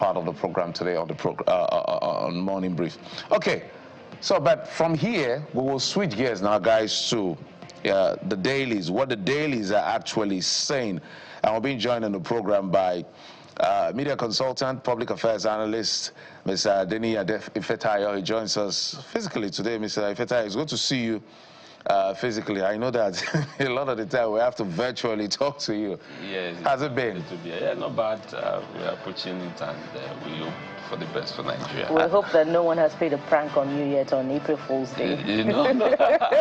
part of the program today on the on Morning Brief. Okay, so but from here we will switch gears now, guys, to the dailies, what the dailies are actually saying, and we're being joined in the program by media consultant, public affairs analyst, Mr. Denny Ifetayo. He joins us physically today. Mr. Ifetayo, it's good to see you physically. I know that a lot of the time we have to virtually talk to you. Yes. How's it been? Yeah, not bad. We are pushing it, and we hope for the best for Nigeria. We hope that no one has played a prank on you yet on April Fool's Day. You know,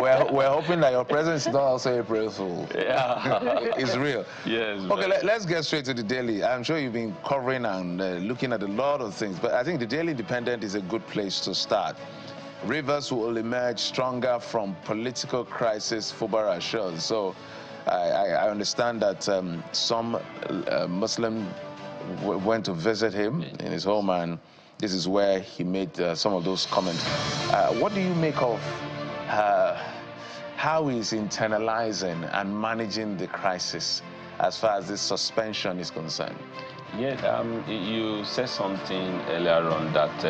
we're hoping that your presence is not also April Fool. Yeah. It's real. Yes. Okay, let's get straight to the daily. I'm sure you've been covering and looking at a lot of things, but I think the Daily Independent is a good place to start. Rivers will emerge stronger from political crisis, Fubara assures. So I understand that some Muslim went to visit him in his home, and this is where he made some of those comments. What do you make of how he's internalizing and managing the crisis as far as this suspension is concerned? Yeah, you said something earlier on that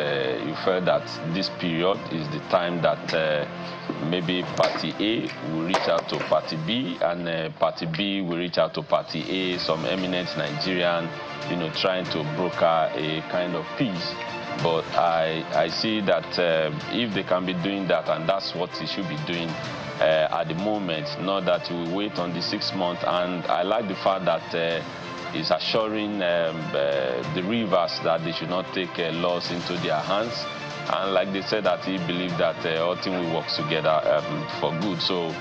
you felt that this period is the time that maybe Party A will reach out to Party B, and Party B will reach out to Party A, some eminent Nigerian, trying to broker a kind of peace. But I see that if they can be doing that, and that's what they should be doing at the moment, not that we wait on the 6 months. And I like the fact that is assuring the Rivers that they should not take laws into their hands, and like they said that he believed that all things will work together for good. So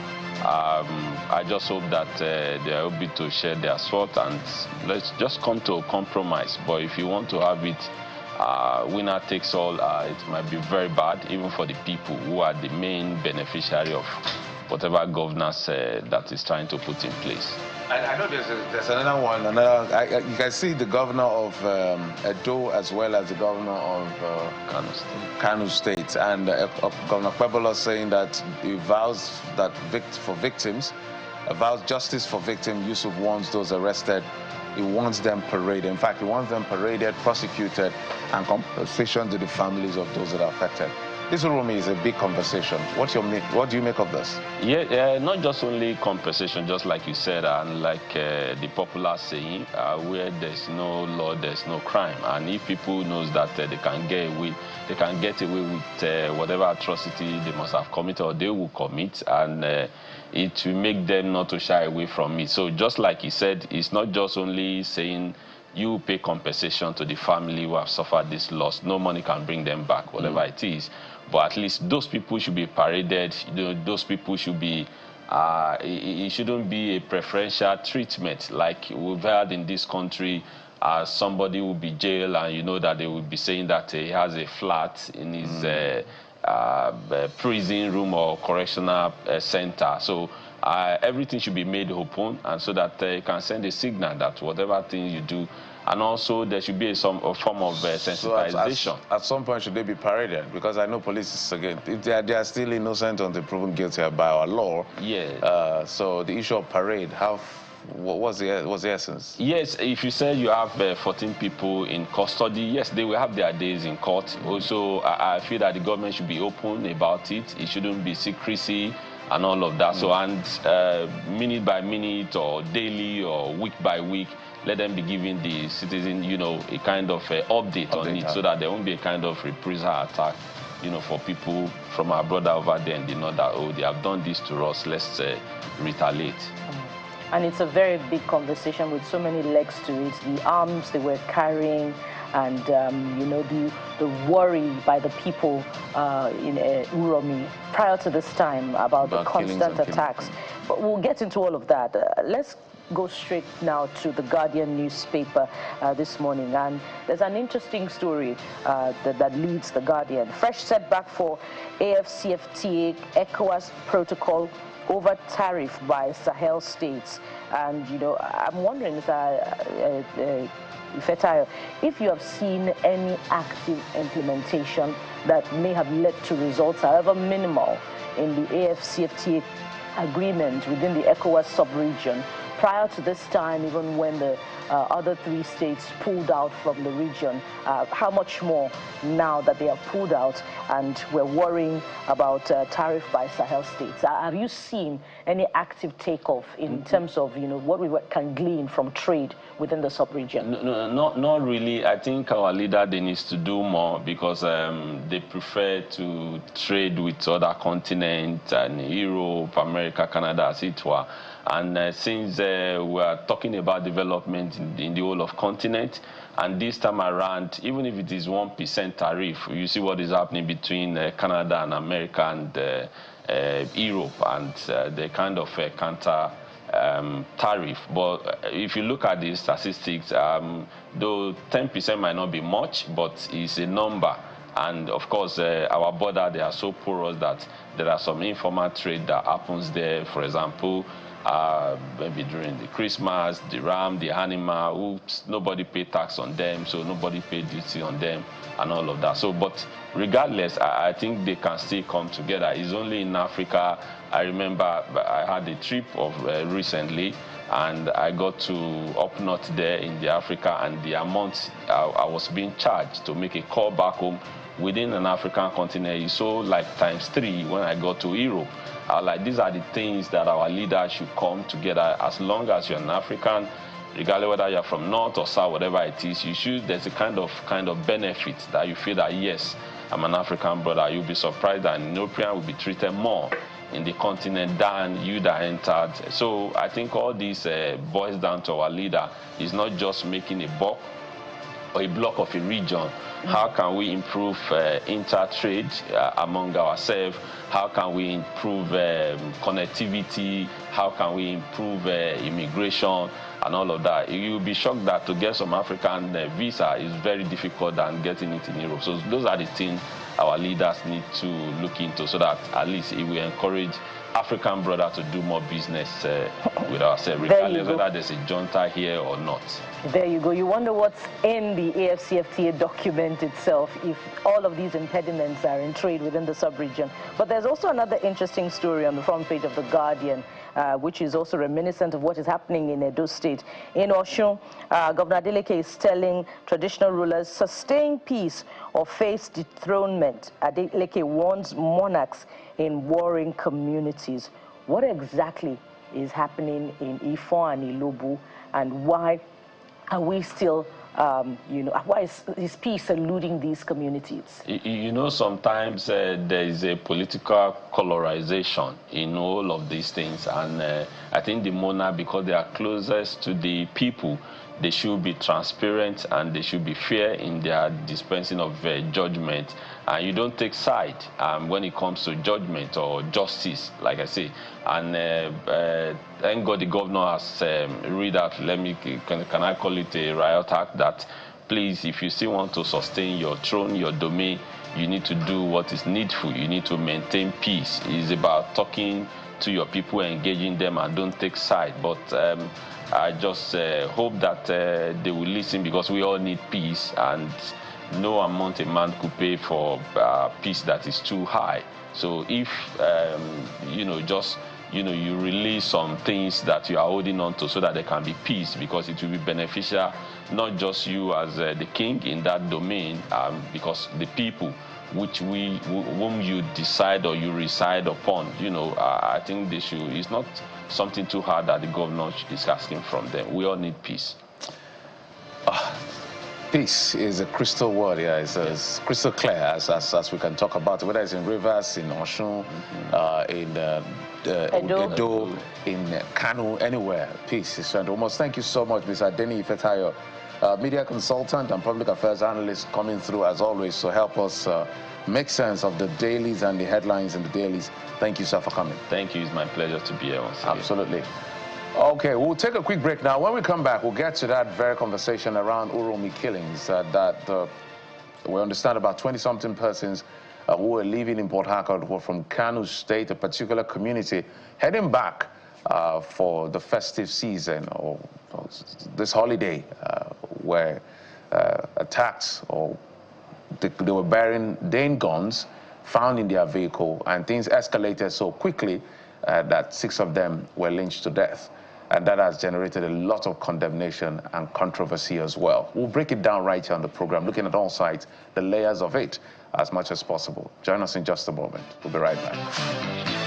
I just hope that they are able to share their thought, and let's just come to a compromise. But if you want to have it winner takes all, it might be very bad even for the people who are the main beneficiary of whatever governance that is trying to put in place. I know there's another one. You can see the governor of Edo as well as the governor of Kano State. And Governor Kwebolo saying that he vows that for victims, vows justice for victims. Yusuf wants those arrested. He wants them paraded. In fact, he wants them paraded, prosecuted, and compensation to the families of those that are affected. This, Urumi, is a big conversation. What do you make of this? Yeah, not just only compensation, just like you said, and like the popular saying, where there's no law, there's no crime. And if people knows that they can get away with whatever atrocity they must have committed or they will commit, and it will make them not to shy away from it. So just like he said, it's not just only saying you pay compensation to the family who have suffered this loss. No money can bring them back, whatever it is. But at least those people should be paraded. Those people should be, it shouldn't be a preferential treatment like we've had in this country. Somebody will be jailed, and you know that they will be saying that he has a flat in his prison room or correctional center. So everything should be made open, and so that you can send a signal that whatever thing you do, and also there should be a form of sensitization. So at some point, should they be paraded? Because I know police is, again, if they are still innocent until proven guilty by our law. Yeah. So the issue of parade, what's the essence? Yes, if you say you have 14 people in custody, yes, they will have their days in court. Also, I feel that the government should be open about it. It shouldn't be secrecy and all of that. So, and minute by minute or daily or week by week, let them be giving the citizen, a kind of update on it, so that there won't be a kind of reprisal attack, for people from our brother over there, and they know that, oh, they have done this to us, let's retaliate. And it's a very big conversation with so many legs to it. The arms they were carrying, and the worry by the people in Uromi prior to this time about the constant attacks. But we'll get into all of that. Let's go straight now to the Guardian newspaper this morning, and there's an interesting story that leads the Guardian. Fresh setback for AFCFTA ECOWAS protocol over tariff by Sahel states. And I'm wondering, Ifetayo, if you have seen any active implementation that may have led to results, however minimal, in the AFCFTA agreement within the ECOWAS sub-region prior to this time, even when the other 3 states pulled out from the region, how much more now that they have pulled out and we're worrying about tariff by Sahel states? Have you seen any active takeoff in terms of, what we can glean from trade within the sub-region? No, not really. I think our leader, they need to do more because they prefer to trade with other continents and Europe, America, Canada, as it were. And since we are talking about development in the whole of continent, and this time around, even if it is 1% tariff, you see what is happening between Canada and America and Europe, and the kind of counter tariff. But if you look at the statistics, though 10% might not be much, but it's a number. And of course, our border, they are so porous that there are some informal trade that happens there. For example, maybe during the Christmas, the ram, the animal, oops, nobody pay tax on them, so nobody pay duty on them and all of that. So, but regardless, I think they can still come together. It's only in Africa. I remember I had a trip of recently, and I got to up north there in the Africa, and the amount I was being charged to make a call back home within an African continent is so like ×3 when I got to Europe. Like, these are the things that our leaders should come together. As long as you're an African, regardless whether you're from north or south, whatever it is, you should, there's a kind of benefit that you feel that, yes, I'm an African brother. You'll be surprised that an European will be treated more in the continent than you that entered. So I think all this boils down to our leader. Is not just making a buck or a block of a region. How can we improve inter-trade among ourselves? How can we improve connectivity? How can we improve immigration and all of that? You'll be shocked that to get some African visa is very difficult than getting it in Europe. So those are the things our leaders need to look into, so that at least it will encourage African brothers to do more business with ourselves, regardless whether there's a junta here or not. There you go. You wonder what's in the AFCFTA document itself, if all of these impediments are in trade within the sub-region. But there's also another interesting story on the front page of The Guardian, which is also reminiscent of what is happening in Edo State. In Osun, Governor Adeleke is telling traditional rulers, sustain peace or face dethronement. Adeleke warns monarchs in warring communities. What exactly is happening in Ifon and Ilobu, and why are we still, why is peace eluding these communities? Sometimes there is a political colorization in all of these things, and I think the monarch, because they are closest to the people, they should be transparent and they should be fair in their dispensing of judgment. And you don't take side when it comes to judgment or justice, like I say. And thank God the governor has read out, can I call it a riot act, that please, if you still want to sustain your throne, your domain, you need to do what is needful. You need to maintain peace. It's about talking to your people, engaging them, and don't take side. But I just hope that they will listen, because we all need peace, and no amount a man could pay for peace that is too high. So if you release some things that you are holding on to, so that there can be peace, because it will be beneficial not just you as the king in that domain, because the people whom you decide or you reside upon, I think they should. It's not something too hard that the governor is asking from them. We all need peace. Peace is a crystal word, yeah. It's crystal clear as we can talk about it, whether it's in Rivers, in Osun, in Edo, in Kano, anywhere. Peace is found. Almost. Thank you so much, Mr. Denny Ifetayo, media consultant and public affairs analyst, coming through as always to help us make sense of the dailies and the headlines in the dailies. Thank you, sir, for coming. Thank you. It's my pleasure to be here once again. Absolutely. Okay, we'll take a quick break now. When we come back, we'll get to that very conversation around Uromi killings. We understand about 20-something persons who were living in Port Harcourt were from Kano State, a particular community, heading back for the festive season or this holiday, where attacks, or they were bearing Dane guns found in their vehicle, and things escalated so quickly that 6 of them were lynched to death. And that has generated a lot of condemnation and controversy as well. We'll break it down right here on the program, looking at all sides, the layers of it, as much as possible. Join us in just a moment. We'll be right back.